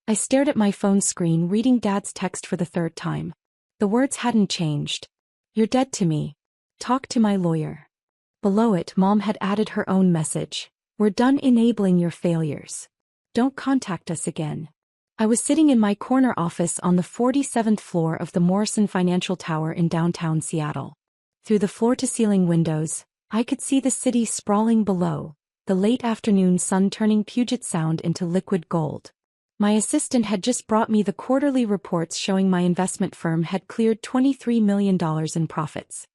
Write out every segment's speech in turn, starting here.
I stared at my phone screen, reading Dad's text for the third time. The words hadn't changed. "You're dead to me. Talk to my lawyer." Below it, Mom had added her own message. "We're done enabling your failures. Don't contact us again." I was sitting in my corner office on the 47th floor of the Morrison Financial Tower in downtown Seattle. Through the floor-to-ceiling windows, I could see the city sprawling below, the late afternoon sun turning Puget Sound into liquid gold. My assistant had just brought me the quarterly reports showing my investment firm had cleared $23 million in profits.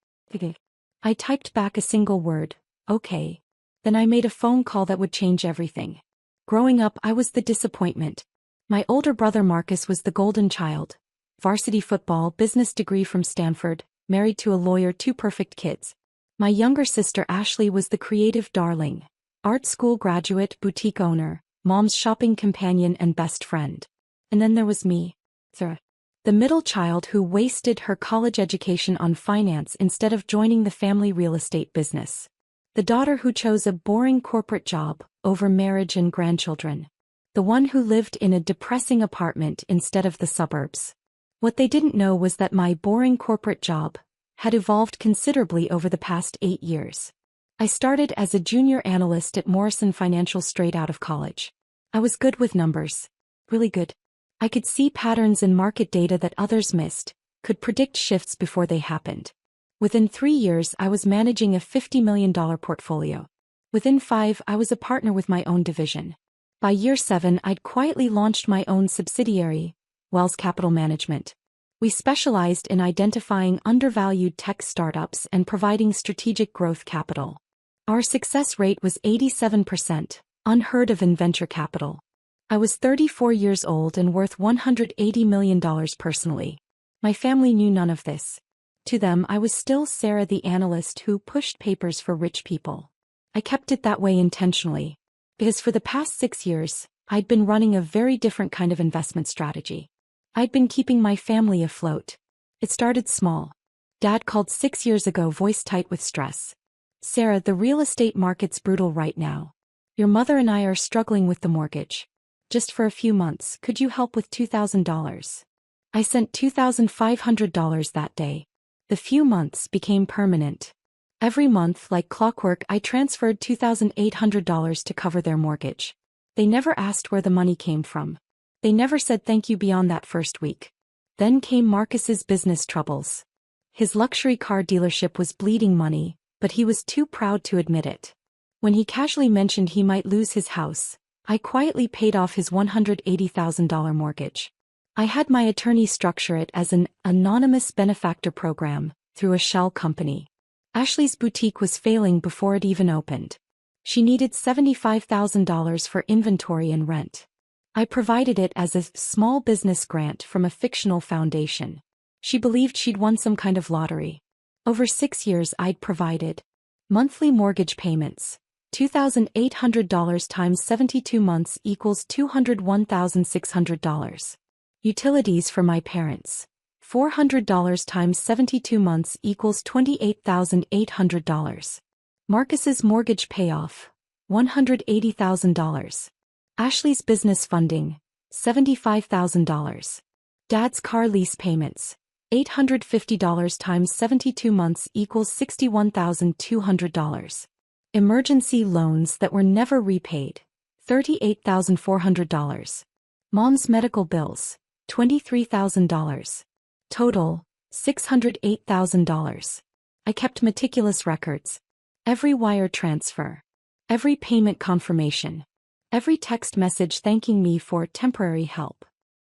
I typed back a single word, "Okay." Then I made a phone call that would change everything. Growing up, I was the disappointment. My older brother Marcus was the golden child. Varsity football, business degree from Stanford, married to a lawyer, 2 perfect kids. My younger sister Ashley was the creative darling. Art school graduate, boutique owner, Mom's shopping companion and best friend. And then there was me. The middle child who wasted her college education on finance instead of joining the family real estate business. The daughter who chose a boring corporate job over marriage and grandchildren. The one who lived in a depressing apartment instead of the suburbs. What they didn't know was that my boring corporate job had evolved considerably over the past 8 years. I started as a junior analyst at Morrison Financial straight out of college. I was good with numbers. Really good. I could see patterns in market data that others missed, could predict shifts before they happened. Within 3 years, I was managing a $50 million portfolio. Within 5, I was a partner with my own division. By year 7, I'd quietly launched my own subsidiary, Wells Capital Management. We specialized in identifying undervalued tech startups and providing strategic growth capital. Our success rate was 87%, unheard of in venture capital. I was 34 years old and worth $180 million personally. My family knew none of this. To them, I was still Sarah the analyst who pushed papers for rich people. I kept it that way intentionally, because for the past 6 years, I'd been running a very different kind of investment strategy. I'd been keeping my family afloat. It started small. Dad called 6 years ago, voice tight with stress. "Sarah, the real estate market's brutal right now. Your mother and I are struggling with the mortgage. Just for a few months, could you help with $2,000? I sent $2,500 that day. The few months became permanent. Every month, like clockwork, I transferred $2,800 to cover their mortgage. They never asked where the money came from. They never said thank you beyond that first week. Then came Marcus's business troubles. His luxury car dealership was bleeding money, but he was too proud to admit it. When he casually mentioned he might lose his house, I quietly paid off his $180,000 mortgage. I had my attorney structure it as an anonymous benefactor program through a shell company. Ashley's boutique was failing before it even opened. She needed $75,000 for inventory and rent. I provided it as a small business grant from a fictional foundation. She believed she'd won some kind of lottery. Over 6 years, I'd provided monthly mortgage payments. $2,800 times 72 months equals $201,600. Utilities for my parents. $400 times 72 months equals $28,800. Marcus's mortgage payoff. $180,000. Ashley's business funding. $75,000. Dad's car lease payments. $850 times 72 months equals $61,200. Emergency loans that were never repaid. $38,400. Mom's medical bills. $23,000. Total, $608,000. I kept meticulous records. Every wire transfer. Every payment confirmation. Every text message thanking me for temporary help.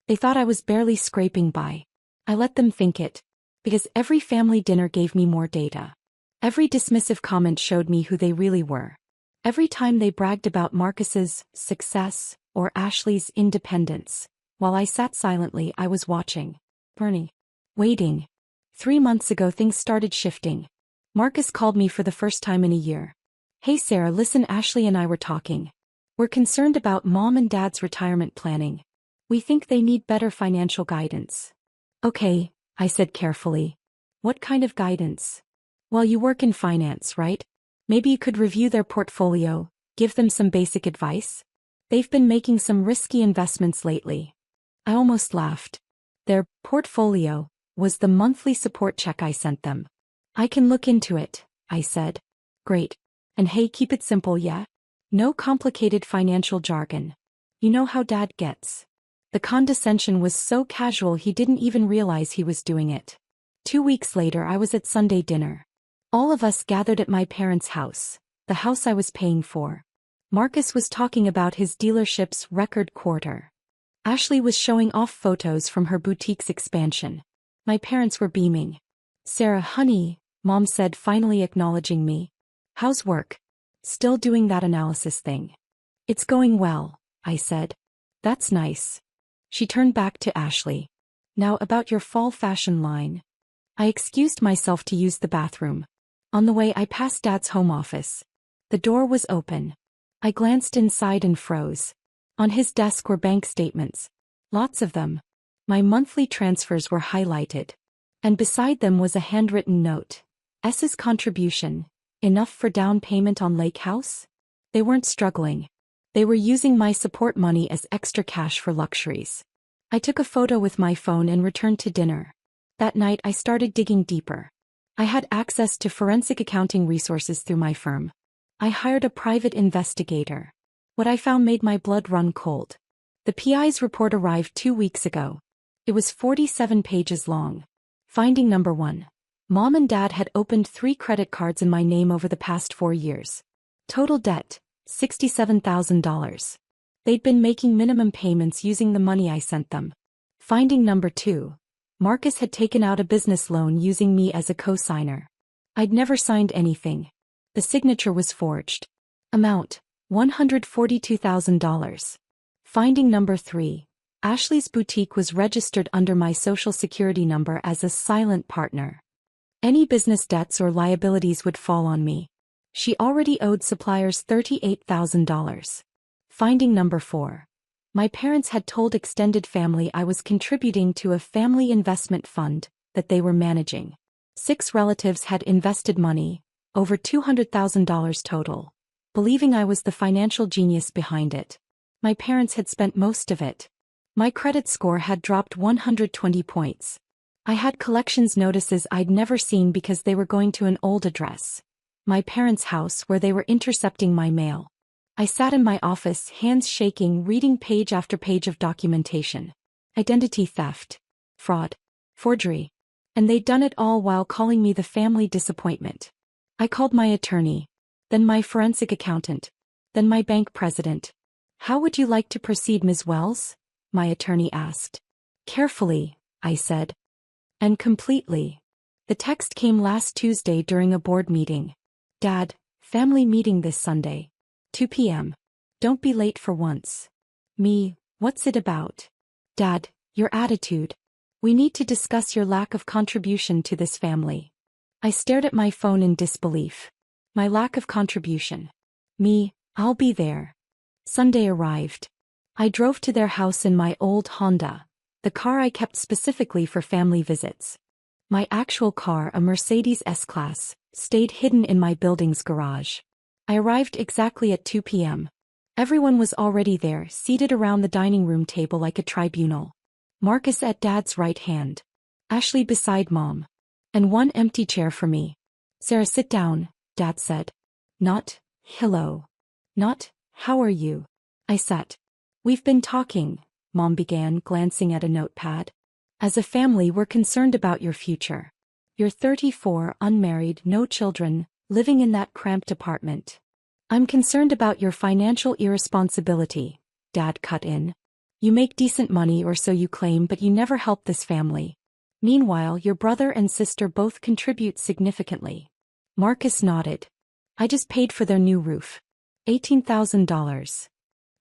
They thought I was barely scraping by. I let them think it. Because every family dinner gave me more data. Every dismissive comment showed me who they really were. Every time they bragged about Marcus's success or Ashley's independence, while I sat silently, I was watching. Bernie. Waiting. 3 months ago things started shifting. Marcus called me for the first time in a year. "Hey Sarah, listen, Ashley and I were talking. We're concerned about Mom and Dad's retirement planning. We think they need better financial guidance." "Okay," I said carefully. "What kind of guidance?" "Well, you work in finance, right? Maybe you could review their portfolio, give them some basic advice. They've been making some risky investments lately. I almost laughed. Their portfolio was the monthly support check I sent them. I can look into it, I said. Great. And hey, keep it simple, yeah? No complicated financial jargon. You know how Dad gets. The condescension was so casual he didn't even realize he was doing it. 2 weeks later I was at Sunday dinner. All of us gathered at my parents' house, the house I was paying for. Marcus was talking about his dealership's record quarter. Ashley was showing off photos from her boutique's expansion. My parents were beaming. Sarah, honey, Mom said, finally acknowledging me. How's work? Still doing that analysis thing. It's going well, I said. That's nice. She turned back to Ashley. Now about your fall fashion line. I excused myself to use the bathroom. On the way I passed Dad's home office. The door was open. I glanced inside and froze. On his desk were bank statements. Lots of them. My monthly transfers were highlighted. And beside them was a handwritten note. S's contribution. Enough for down payment on Lake House? They weren't struggling. They were using my support money as extra cash for luxuries. I took a photo with my phone and returned to dinner. That night I started digging deeper. I had access to forensic accounting resources through my firm. I hired a private investigator. What I found made my blood run cold. The PI's report arrived 2 weeks ago. It was 47 pages long. Finding number 1. Mom and Dad had opened 3 credit cards in my name over the past 4 years. Total debt, $67,000. They'd been making minimum payments using the money I sent them. Finding number 2. Marcus had taken out a business loan using me as a co-signer. I'd never signed anything. The signature was forged. Amount, $142,000. Finding number 3. Ashley's boutique was registered under my social security number as a silent partner. Any business debts or liabilities would fall on me. She already owed suppliers $38,000. Finding number 4. My parents had told extended family I was contributing to a family investment fund that they were managing. 6 relatives had invested money, over $200,000 total, believing I was the financial genius behind it. My parents had spent most of it. My credit score had dropped 120 points. I had collections notices I'd never seen because they were going to an old address. My parents' house where they were intercepting my mail. I sat in my office, hands shaking, reading page after page of documentation. Identity theft. Fraud. Forgery. And they'd done it all while calling me the family disappointment. I called my attorney. Then my forensic accountant. Then my bank president. How would you like to proceed, Ms. Wells? My attorney asked. Carefully, I said. And completely. The text came last Tuesday during a board meeting. Dad, family meeting this Sunday. 2 p.m. Don't be late for once. Me, what's it about? Dad, your attitude. We need to discuss your lack of contribution to this family. I stared at my phone in disbelief. My lack of contribution. Me, I'll be there. Sunday arrived. I drove to their house in my old Honda, the car I kept specifically for family visits. My actual car, a Mercedes S-Class, stayed hidden in my building's garage. I arrived exactly at 2 p.m. Everyone was already there, seated around the dining room table like a tribunal. Marcus at Dad's right hand. Ashley beside Mom. And one empty chair for me. Sarah, sit down, Dad said. Not, hello. Not, how are you? I sat. We've been talking, Mom began, glancing at a notepad. As a family, we're concerned about your future. You're 34, unmarried, no children, living in that cramped apartment. I'm concerned about your financial irresponsibility, Dad cut in. You make decent money, or so you claim, but you never help this family. Meanwhile, your brother and sister both contribute significantly. Marcus nodded. I just paid for their new roof. $18,000.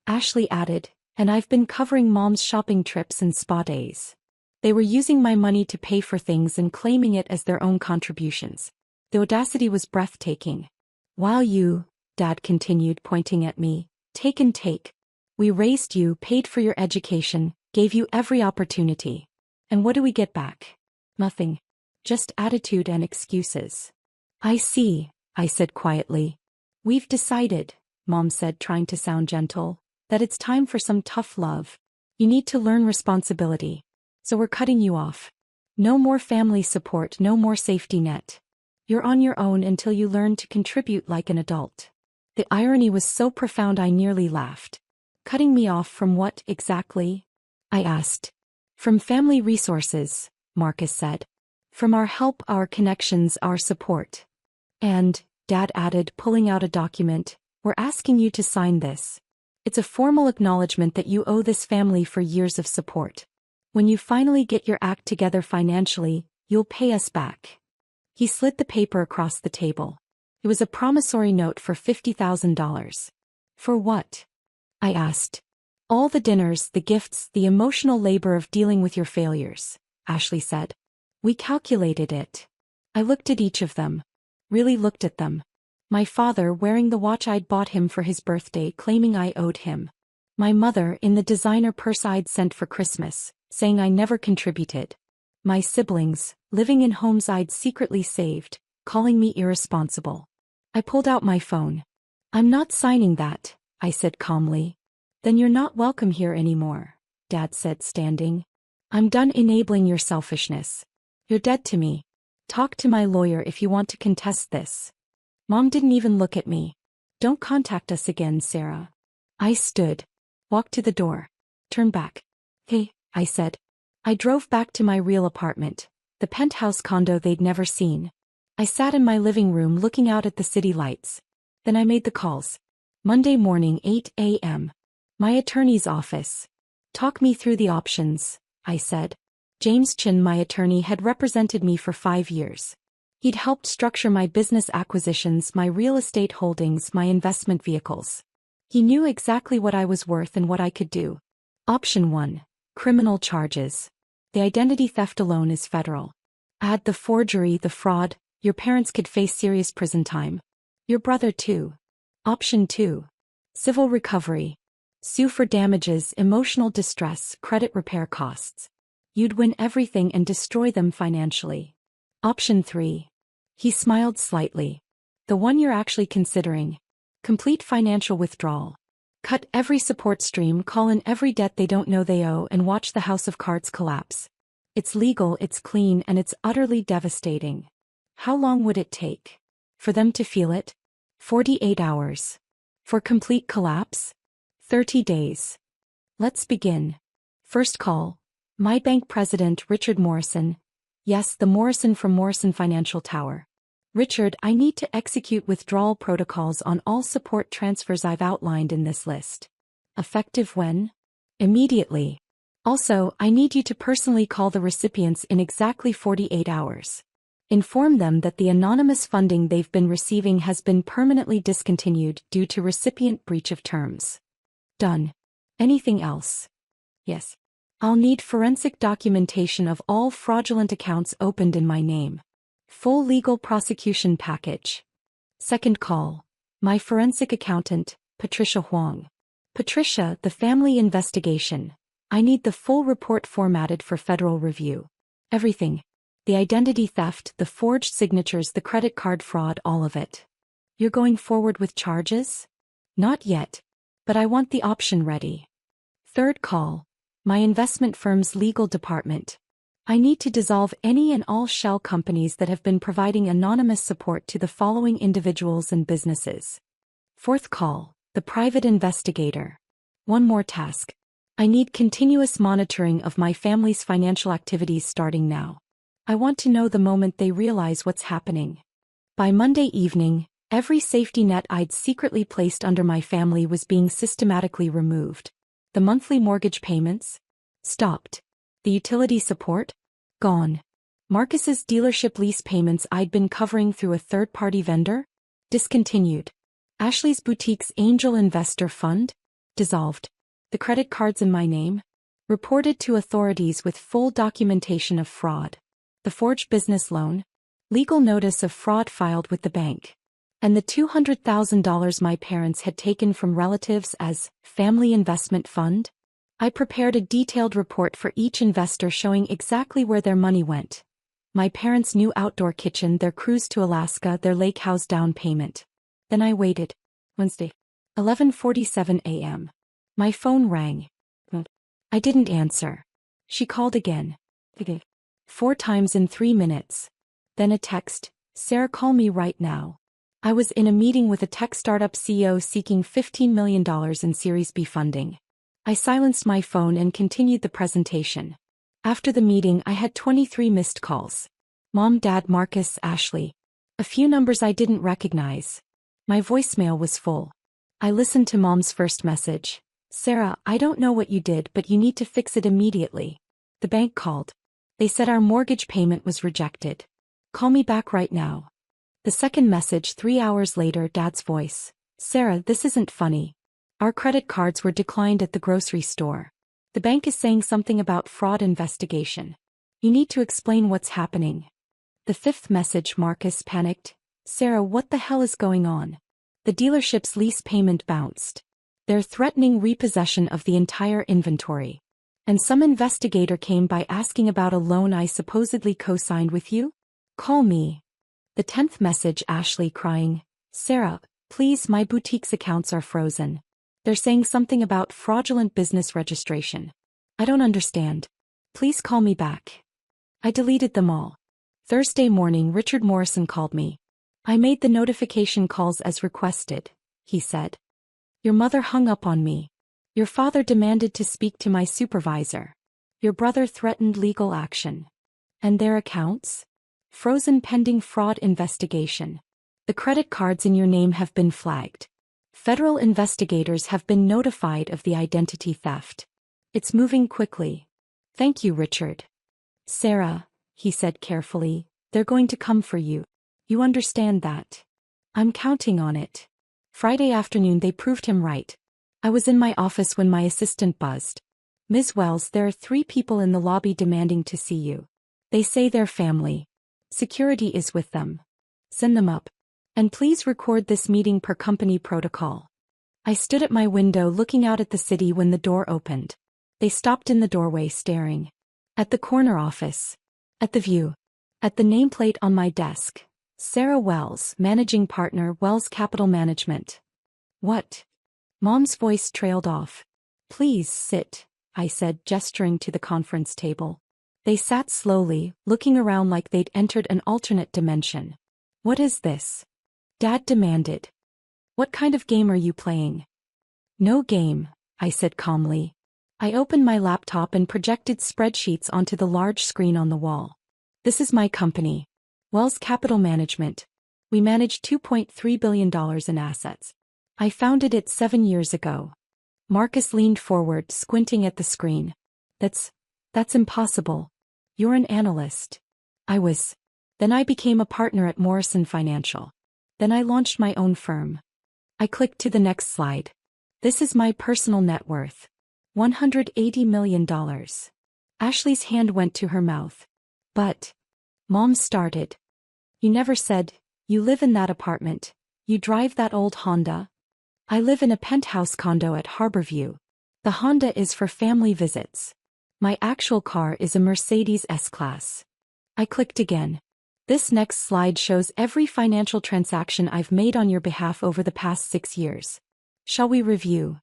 Ashley added, and I've been covering Mom's shopping trips and spa days. They were using my money to pay for things and claiming it as their own contributions. The audacity was breathtaking. While you, Dad continued, pointing at me, take and take. We raised you, paid for your education, gave you every opportunity. And what do we get back? Nothing. Just attitude and excuses. I see, I said quietly. We've decided, Mom said, trying to sound gentle, that it's time for some tough love. You need to learn responsibility. So we're cutting you off. No more family support, no more safety net. You're on your own until you learn to contribute like an adult. The irony was so profound I nearly laughed. Cutting me off from what exactly? I asked. From family resources, Marcus said. From our help, our connections, our support. And, Dad added, pulling out a document, we're asking you to sign this. It's a formal acknowledgement that you owe this family for years of support. When you finally get your act together financially, you'll pay us back. He slid the paper across the table. It was a promissory note for $50,000. For what? I asked. All the dinners, the gifts, the emotional labor of dealing with your failures, Ashley said. We calculated it. I looked at each of them. Really looked at them. My father wearing the watch I'd bought him for his birthday, claiming I owed him. My mother in the designer purse I'd sent for Christmas, saying I never contributed. My siblings, living in homes I'd secretly saved, calling me irresponsible. I pulled out my phone. I'm not signing that, I said calmly. Then you're not welcome here anymore, Dad said, standing. I'm done enabling your selfishness. You're dead to me. Talk to my lawyer if you want to contest this. Mom didn't even look at me. Don't contact us again, Sarah. I stood. Walked to the door. Turned back. Hey, I said. I drove back to my real apartment, the penthouse condo they'd never seen. I sat in my living room looking out at the city lights. Then I made the calls. Monday morning, 8 a.m. My attorney's office. Talk me through the options, I said. James Chin, my attorney, had represented me for 5 years. He'd helped structure my business acquisitions, my real estate holdings, my investment vehicles. He knew exactly what I was worth and what I could do. Option 1. Criminal charges. The identity theft alone is federal. Add the forgery, the fraud, your parents could face serious prison time. Your brother too. Option 2. Civil recovery. Sue for damages, emotional distress, credit repair costs. You'd win everything and destroy them financially. Option 3. He smiled slightly. The one you're actually considering. Complete financial withdrawal. Cut every support stream, call in every debt they don't know they owe, and watch the house of cards collapse. It's legal, it's clean, and it's utterly devastating. How long would it take? For them to feel it? 48 hours. For complete collapse? 30 days. Let's begin. First call. My bank president, Richard Morrison. Yes, the Morrison from Morrison Financial Tower. Richard, I need to execute withdrawal protocols on all support transfers I've outlined in this list. Effective when? Immediately. Also, I need you to personally call the recipients in exactly 48 hours. Inform them that the anonymous funding they've been receiving has been permanently discontinued due to recipient breach of terms. Done. Anything else? Yes. I'll need forensic documentation of all fraudulent accounts opened in my name. Full legal prosecution package. Second call. My forensic accountant, Patricia Huang. Patricia, the family investigation. I need the full report formatted for federal review. Everything. The identity theft, the forged signatures, the credit card fraud, all of it. You're going forward with charges? Not yet. But I want the option ready. Third call. My investment firm's legal department. I need to dissolve any and all shell companies that have been providing anonymous support to the following individuals and businesses. Fourth call. The private investigator. One more task. I need continuous monitoring of my family's financial activities starting now. I want to know the moment they realize what's happening. By Monday evening, every safety net I'd secretly placed under my family was being systematically removed. The monthly mortgage payments? Stopped. The utility support? Gone. Marcus's dealership lease payments I'd been covering through a third-party vendor? Discontinued. Ashley's boutique's angel investor fund? Dissolved. The credit cards in my name? Reported to authorities with full documentation of fraud. The forged business loan? Legal notice of fraud filed with the bank. And the $200,000 my parents had taken from relatives as family investment fund? I prepared a detailed report for each investor showing exactly where their money went. My parents' new outdoor kitchen, their cruise to Alaska, their lake house down payment. Then I waited. Wednesday. 11:47 a.m. My phone rang. I didn't answer. She called again. 4 times in 3 minutes. Then a text, Sarah, call me right now. I was in a meeting with a tech startup CEO seeking $15 million in Series B funding. I silenced my phone and continued the presentation. After the meeting, I had 23 missed calls. Mom, Dad, Marcus, Ashley. A few numbers I didn't recognize. My voicemail was full. I listened to Mom's first message. Sarah, I don't know what you did, but you need to fix it immediately. The bank called. They said our mortgage payment was rejected. Call me back right now. The second message 3 hours later, Dad's voice. Sarah, this isn't funny. Our credit cards were declined at the grocery store. The bank is saying something about fraud investigation. You need to explain what's happening. The fifth message, Marcus panicked. Sarah, what the hell is going on? The dealership's lease payment bounced. They're threatening repossession of the entire inventory. And some investigator came by asking about a loan I supposedly co-signed with you? Call me. The 10th message, Ashley crying. Sarah, please, my boutique's accounts are frozen. They're saying something about fraudulent business registration. I don't understand. Please call me back. I deleted them all. Thursday morning, Richard Morrison called me. I made the notification calls as requested, he said. Your mother hung up on me. Your father demanded to speak to my supervisor. Your brother threatened legal action. And their accounts? Frozen pending fraud investigation. The credit cards in your name have been flagged. Federal investigators have been notified of the identity theft. It's moving quickly. Thank you, Richard. Sarah, he said carefully, they're going to come for you. You understand that? I'm counting on it. Friday afternoon they proved him right. I was in my office when my assistant buzzed. Ms. Wells, there are 3 people in the lobby demanding to see you. They say they're family. Security is with them. Send them up. And please record this meeting per company protocol. I stood at my window looking out at the city when the door opened. They stopped in the doorway staring. At the corner office. At the view. At the nameplate on my desk. Sarah Wells, Managing Partner, Wells Capital Management. What? Mom's voice trailed off. Please sit, I said, gesturing to the conference table. They sat slowly, looking around like they'd entered an alternate dimension. What is this? Dad demanded. What kind of game are you playing? No game, I said calmly. I opened my laptop and projected spreadsheets onto the large screen on the wall. This is my company. Wells Capital Management. We manage $2.3 billion in assets. I founded it 7 years ago. Marcus leaned forward, squinting at the screen. That's impossible. You're an analyst. I was. Then I became a partner at Morrison Financial. Then I launched my own firm. I clicked to the next slide. This is my personal net worth. $180 million. Ashley's hand went to her mouth. But. Mom started. You never said, you live in that apartment. You drive that old Honda. I live in a penthouse condo at Harborview. The Honda is for family visits. My actual car is a Mercedes S-Class. I clicked again. This next slide shows every financial transaction I've made on your behalf over the past 6 years. Shall we review?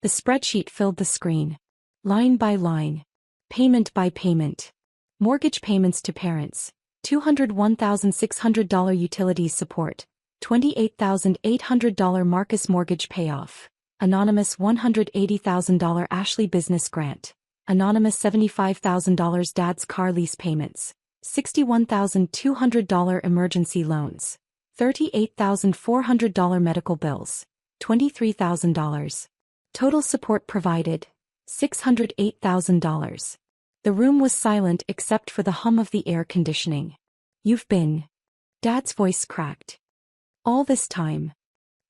The spreadsheet filled the screen. Line by line. Payment by payment. Mortgage payments to parents. $201,600 utilities support. $28,800 Marcus mortgage payoff. Anonymous $180,000 Ashley business grant. Anonymous $75,000 Dad's car lease payments. $61,200 emergency loans. $38,400 medical bills. $23,000. Total support provided. $608,000. The room was silent except for the hum of the air conditioning. You've been. Dad's voice cracked. All this time.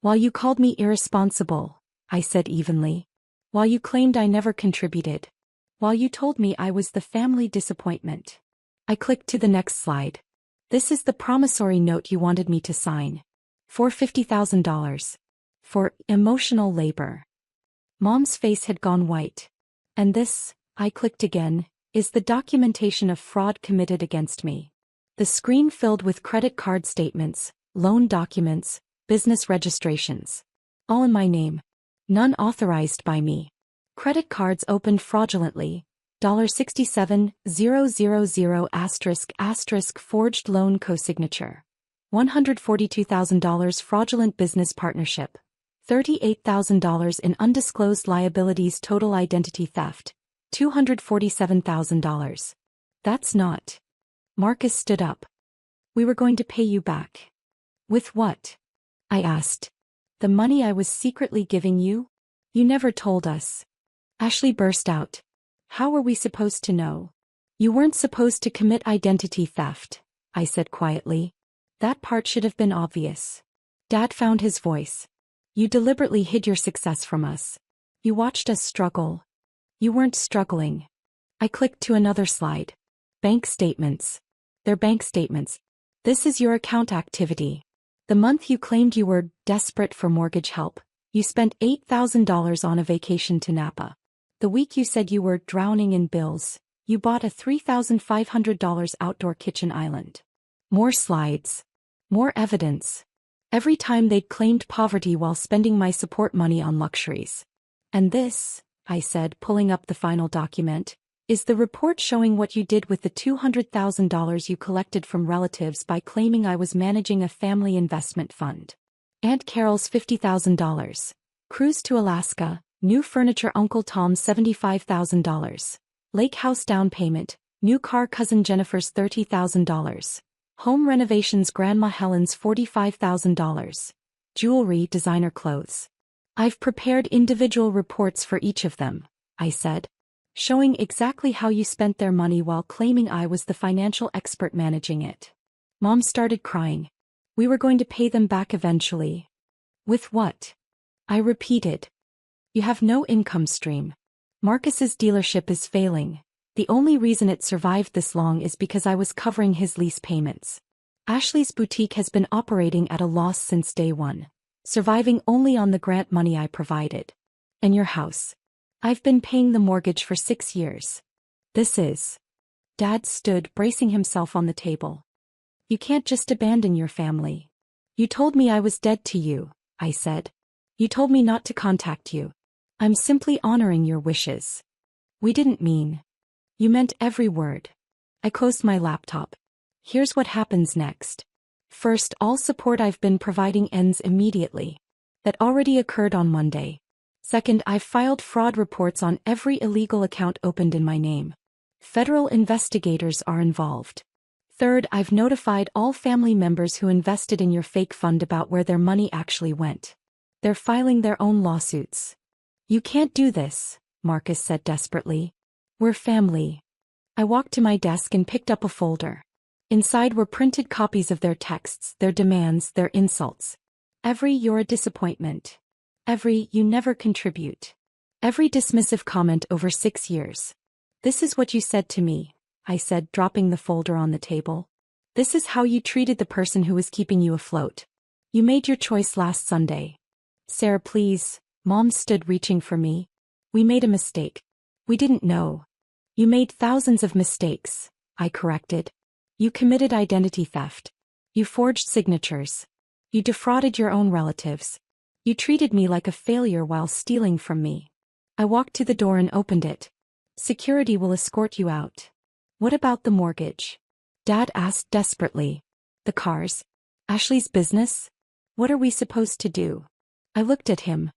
While you called me irresponsible, I said evenly. While you claimed I never contributed. While you told me I was the family disappointment. I clicked to the next slide. This is the promissory note you wanted me to sign. For $50,000. For emotional labor. Mom's face had gone white. And this, I clicked again, is the documentation of fraud committed against me. The screen filled with credit card statements, loan documents, business registrations. All in my name. None authorized by me. Credit cards opened fraudulently. $67,000 ** forged loan cosignature. $142,000 fraudulent business partnership. $38,000 in undisclosed liabilities total identity theft. $247,000. That's not. Marcus stood up. We were going to pay you back. With what? I asked. The money I was secretly giving you? You never told us. Ashley burst out. How were we supposed to know? You weren't supposed to commit identity theft, I said quietly. That part should have been obvious. Dad found his voice. You deliberately hid your success from us. You watched us struggle. You weren't struggling. I clicked to another slide. Bank statements. They're bank statements. This is your account activity. The month you claimed you were desperate for mortgage help, you spent $8,000 on a vacation to Napa. The week you said you were drowning in bills, you bought a $3,500 outdoor kitchen island. More slides. More evidence. Every time they'd claimed poverty while spending my support money on luxuries. And this, I said, pulling up the final document, is the report showing what you did with the $200,000 you collected from relatives by claiming I was managing a family investment fund. Aunt Carol's $50,000. Cruise to Alaska. New furniture Uncle Tom's $75,000. Lake house down payment. New car cousin Jennifer's $30,000. Home renovations Grandma Helen's $45,000. Jewelry designer clothes. I've prepared individual reports for each of them, I said, showing exactly how you spent their money while claiming I was the financial expert managing it. Mom started crying. We were going to pay them back eventually. With what? I repeated. You have no income stream. Marcus's dealership is failing. The only reason it survived this long is because I was covering his lease payments. Ashley's boutique has been operating at a loss since day one, surviving only on the grant money I provided. And your house. I've been paying the mortgage for 6 years. This is. Dad stood, bracing himself on the table. You can't just abandon your family. You told me I was dead to you, I said. You told me not to contact you. I'm simply honoring your wishes. We didn't mean. You meant every word. I closed my laptop. Here's what happens next. First, all support I've been providing ends immediately. That already occurred on Monday. Second, I've filed fraud reports on every illegal account opened in my name. Federal investigators are involved. Third, I've notified all family members who invested in your fake fund about where their money actually went. They're filing their own lawsuits. You can't do this, Marcus said desperately. We're family. I walked to my desk and picked up a folder. Inside were printed copies of their texts, their demands, their insults. Every "you're a disappointment." Every "you never contribute." Every dismissive comment over 6 years. This is what you said to me, I said, dropping the folder on the table. This is how you treated the person who was keeping you afloat. You made your choice last Sunday. Sarah, please. Mom stood reaching for me. We made a mistake. We didn't know. You made thousands of mistakes, I corrected. You committed identity theft. You forged signatures. You defrauded your own relatives. You treated me like a failure while stealing from me. I walked to the door and opened it. Security will escort you out. What about the mortgage? Dad asked desperately. The cars? Ashley's business? What are we supposed to do? I looked at him.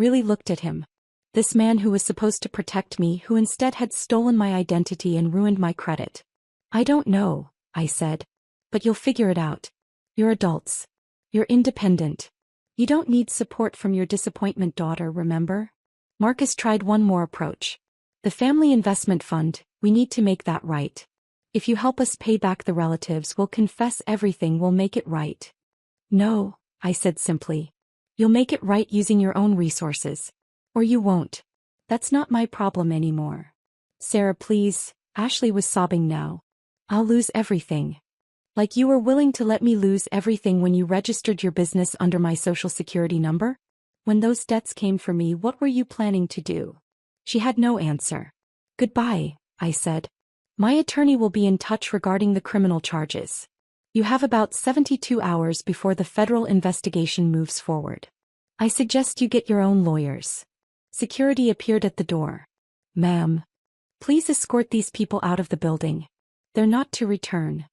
Really looked at him. This man who was supposed to protect me, who instead had stolen my identity and ruined my credit. I don't know, I said. But you'll figure it out. You're adults. You're independent. You don't need support from your disappointment daughter, remember? Marcus tried one more approach. The family investment fund, we need to make that right. If you help us pay back the relatives, we'll confess everything, we'll make it right. No, I said simply. You'll make it right using your own resources. Or you won't. That's not my problem anymore. Sarah, please. Ashley was sobbing now. I'll lose everything. Like you were willing to let me lose everything when you registered your business under my social security number? When those debts came for me, what were you planning to do? She had no answer. Goodbye, I said. My attorney will be in touch regarding the criminal charges. You have about 72 hours before the federal investigation moves forward. I suggest you get your own lawyers. Security appeared at the door. "Ma'am, please escort these people out of the building. They're not to return."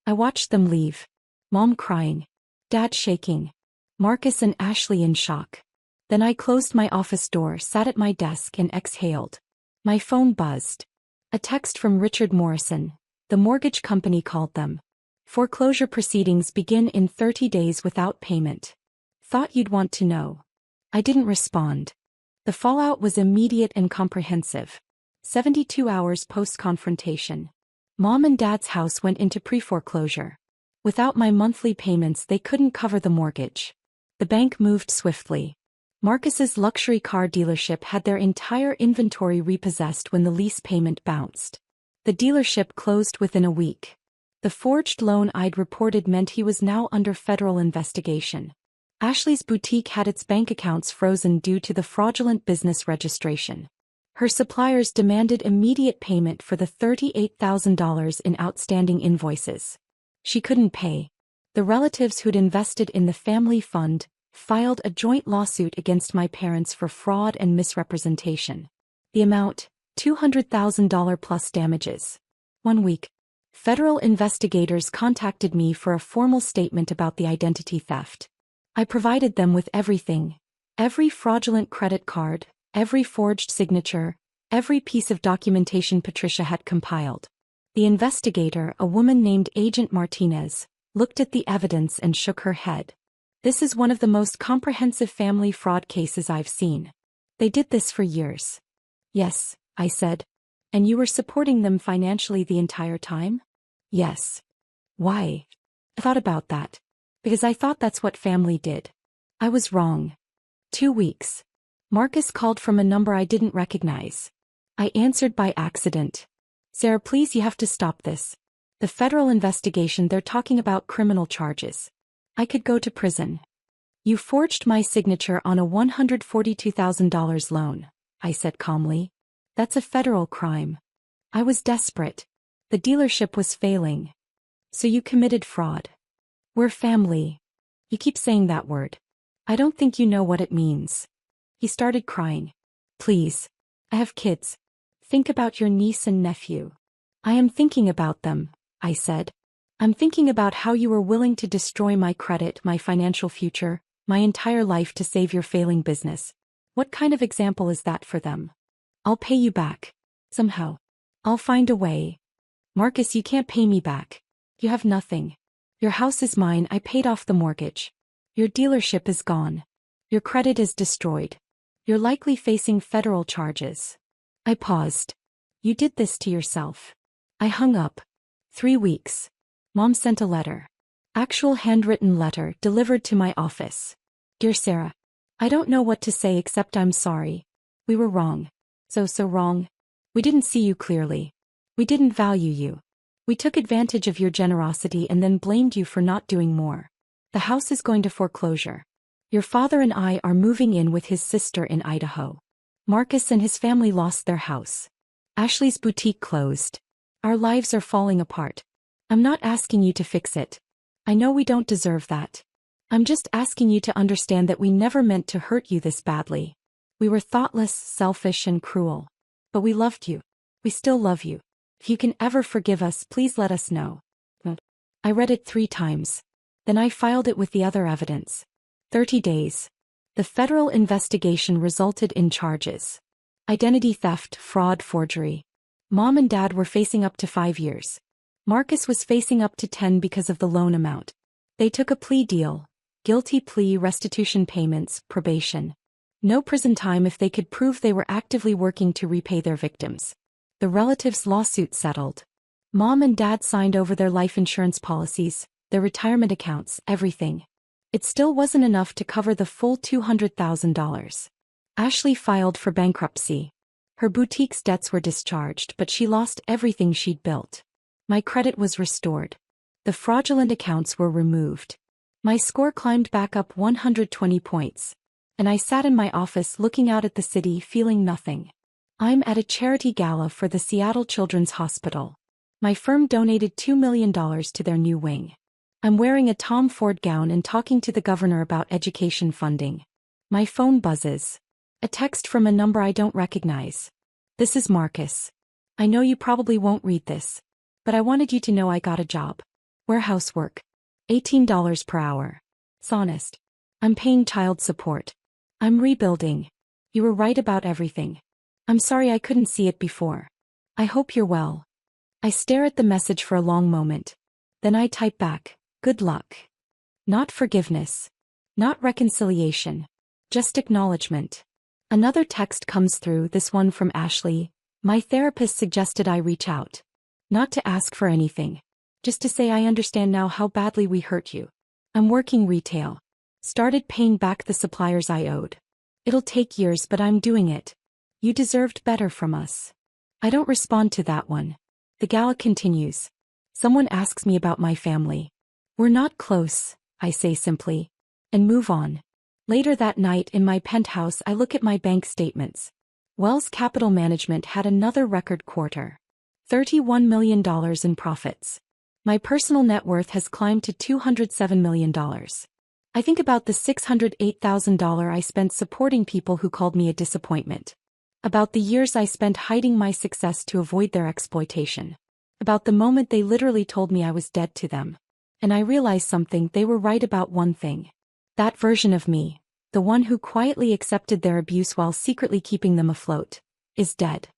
I watched them leave. Mom crying. Dad shaking. Marcus and Ashley in shock. Then I closed my office door, sat at my desk and exhaled. My phone buzzed. A text from Richard Morrison. The mortgage company called them. "Foreclosure proceedings begin in 30 days without payment. Thought you'd want to know." I didn't respond. The fallout was immediate and comprehensive. 72 hours post-confrontation. Mom and Dad's house went into pre-foreclosure. Without my monthly payments, they couldn't cover the mortgage. The bank moved swiftly. Marcus's luxury car dealership had their entire inventory repossessed when the lease payment bounced. The dealership closed within a week. The forged loan I'd reported meant he was now under federal investigation. Ashley's boutique had its bank accounts frozen due to the fraudulent business registration. Her suppliers demanded immediate payment for the $38,000 in outstanding invoices. She couldn't pay. The relatives who'd invested in the family fund filed a joint lawsuit against my parents for fraud and misrepresentation. The amount, $200,000 plus damages. 1 week. Federal investigators contacted me for a formal statement about the identity theft. I provided them with everything. Every fraudulent credit card, every forged signature, every piece of documentation Patricia had compiled. The investigator, a woman named Agent Martinez, looked at the evidence and shook her head. "This is one of the most comprehensive family fraud cases I've seen. They did this for years." "Yes," I said. "And you were supporting them financially the entire time?" "Yes." "Why?" I thought about that. "Because I thought that's what family did." I was wrong. 2 weeks. Marcus called from a number I didn't recognize. I answered by accident. "Sarah, please, you have to stop this. The federal investigation, they're talking about criminal charges. I could go to prison." "You forged my signature on a $142,000 loan," I said calmly. "That's a federal crime." I was desperate. The dealership was failing. "So you committed fraud." "We're family." "You keep saying that word. I don't think you know what it means." He started crying. "Please. I have kids. Think about your niece and nephew." "I am thinking about them," I said. "I'm thinking about how you were willing to destroy my credit, my financial future, my entire life to save your failing business. What kind of example is that for them?" "I'll pay you back. Somehow. I'll find a way." "Marcus, you can't pay me back. You have nothing. Your house is mine, I paid off the mortgage. Your dealership is gone. Your credit is destroyed. You're likely facing federal charges." I paused. "You did this to yourself." I hung up. 3 weeks. Mom sent a letter. Actual handwritten letter delivered to my office. "Dear Sarah, I don't know what to say except I'm sorry. We were wrong. So wrong. We didn't see you clearly. We didn't value you. We took advantage of your generosity and then blamed you for not doing more. The house is going to foreclosure. Your father and I are moving in with his sister in Idaho. Marcus and his family lost their house. Ashley's boutique closed. Our lives are falling apart. I'm not asking you to fix it. I know we don't deserve that. I'm just asking you to understand that we never meant to hurt you this badly. We were thoughtless, selfish, and cruel. But we loved you. We still love you. If you can ever forgive us, please let us know." I read it 3 times. Then I filed it with the other evidence. 30 days. The federal investigation resulted in charges. Identity theft, fraud, forgery. Mom and Dad were facing up to 5 years. Marcus was facing up to 10 because of the loan amount. They took a plea deal. Guilty plea, restitution payments, probation. No prison time if they could prove they were actively working to repay their victims. The relatives' lawsuit settled. Mom and Dad signed over their life insurance policies, their retirement accounts, everything. It still wasn't enough to cover the full $200,000. Ashley filed for bankruptcy. Her boutique's debts were discharged, but she lost everything she'd built. My credit was restored. The fraudulent accounts were removed. My score climbed back up 120 points. And I sat in my office looking out at the city feeling nothing. I'm at a charity gala for the Seattle Children's Hospital. My firm donated $2 million to their new wing. I'm wearing a Tom Ford gown and talking to the governor about education funding. My phone buzzes. A text from a number I don't recognize. This is Marcus. I know you probably won't read this, but I wanted you to know I got a job. Warehouse work. $18 per hour. It's honest. I'm paying child support. I'm rebuilding. You were right about everything. I'm sorry I couldn't see it before. I hope you're well. I stare at the message for a long moment. Then I type back, good luck. Not forgiveness. Not reconciliation. Just acknowledgement. Another text comes through, this one from Ashley. My therapist suggested I reach out. Not to ask for anything. Just to say I understand now how badly we hurt you. I'm working retail. Started paying back the suppliers I owed. It'll take years, but I'm doing it. You deserved better from us. I don't respond to that one. The gala continues. Someone asks me about my family. We're not close, I say simply. And move on. Later that night in my penthouse I look at my bank statements. Wells Capital Management had another record quarter. $31 million in profits. My personal net worth has climbed to $207 million. I think about the $608,000 I spent supporting people who called me a disappointment. About the years I spent hiding my success to avoid their exploitation. About the moment they literally told me I was dead to them. And I realized something, they were right about one thing. That version of me, the one who quietly accepted their abuse while secretly keeping them afloat, is dead.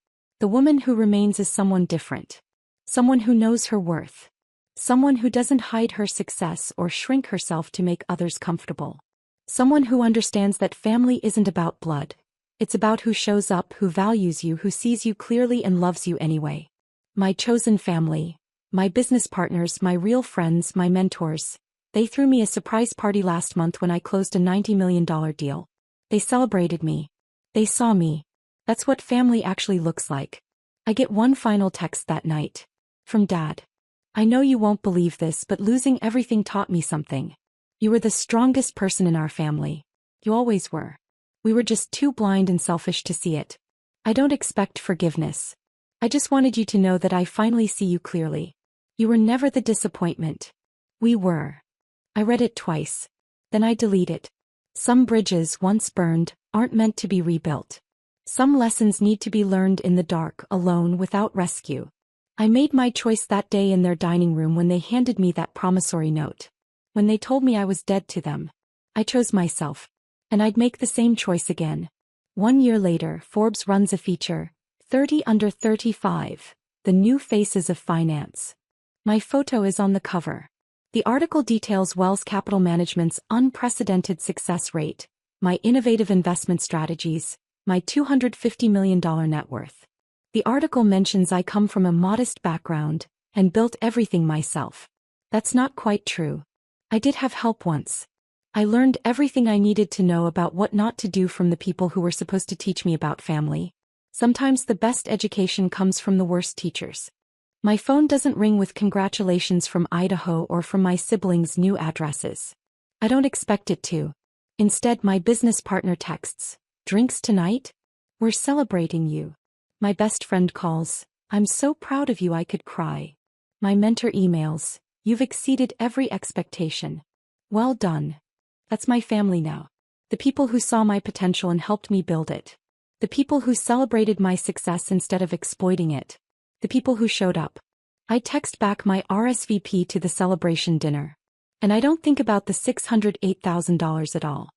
The woman who remains is someone different. Someone who knows her worth. Someone who doesn't hide her success or shrink herself to make others comfortable. Someone who understands that family isn't about blood. It's about who shows up, who values you, who sees you clearly and loves you anyway. My chosen family. My business partners, my real friends, my mentors. They threw me a surprise party last month when I closed a $90 million deal. They celebrated me. They saw me. That's what family actually looks like. I get one final text that night. From Dad. I know you won't believe this, but losing everything taught me something. You were the strongest person in our family. You always were. We were just too blind and selfish to see it. I don't expect forgiveness. I just wanted you to know that I finally see you clearly. You were never the disappointment. We were. I read it twice. Then I delete it. Some bridges once burned aren't meant to be rebuilt. Some lessons need to be learned in the dark, alone, without rescue. I made my choice that day in their dining room when they handed me that promissory note. When they told me I was dead to them. I chose myself. And I'd make the same choice again. 1 year later, Forbes runs a feature, 30 Under 35, The New Faces of Finance. My photo is on the cover. The article details Wells Capital Management's unprecedented success rate, my innovative investment strategies, my $250 million net worth. The article mentions I come from a modest background and built everything myself. That's not quite true. I did have help once. I learned everything I needed to know about what not to do from the people who were supposed to teach me about family. Sometimes the best education comes from the worst teachers. My phone doesn't ring with congratulations from Idaho or from my siblings' new addresses. I don't expect it to. Instead, my business partner texts, "Drinks tonight? We're celebrating you." My best friend calls, "I'm so proud of you I could cry." My mentor emails, "You've exceeded every expectation. Well done." That's my family now. The people who saw my potential and helped me build it. The people who celebrated my success instead of exploiting it. The people who showed up. I text back my RSVP to the celebration dinner. And I don't think about the $608,000 at all.